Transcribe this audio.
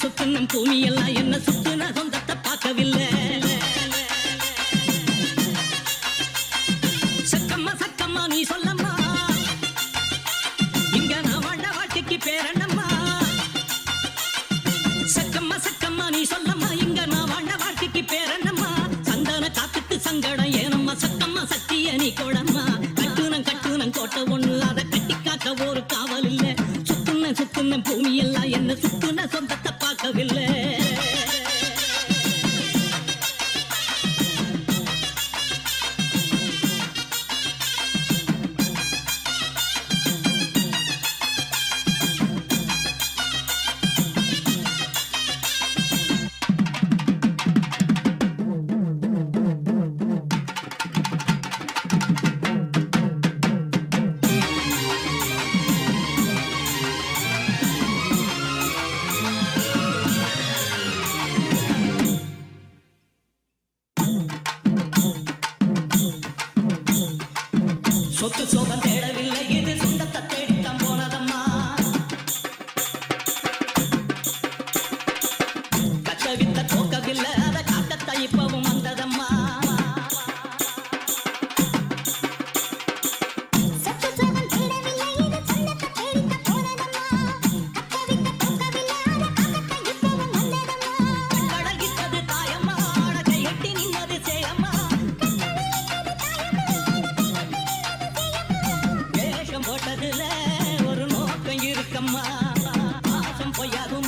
சுத்துனம் பூமி எல்லாம் என்ன சுத்துன சொந்தத்தை பார்க்கவில்லை. சக்கம்மா சக்கம்மா நீ சொல்லம்மா, இங்க நான் வாழ்ந்த வாழ்க்கைக்கு பேரண்ணம்மா. சக்கம்மா சக்கம்மா நீ சொல்லம்மா, இங்க நான் வாழ்ந்த வாழ்க்கைக்கு பேரண்ணம்மா. சந்தன காத்துக்கு சங்கடம் ஏனம்மா, சக்கம்மா சக்திய நீ கோடம்மா. கட்டுனம் கோட்டை ஒண்ணு, அதை கட்டி காக்க ஒரு காவல் இல்ல. சுத்துன பூமி எல்லாம் என்ன சுத்துன சொந்தத்தை பார்க்கவில்லை. சொத்து சோகம் தேடவில்லை, இது சொந்தத்தை தேடித்தான் போனதம்மா. கச்சவித்த தோக்கவில்லை, அதை காட்டத்தை இப்பவும் வந்ததம்மா. கடகிட்டது தாயம்மா, கையெட்டி நின்னது சேயம்மா. போட்டதுல ஒரு நோக்கம் இருக்கம்மா, பாசம் பொய்யாகும்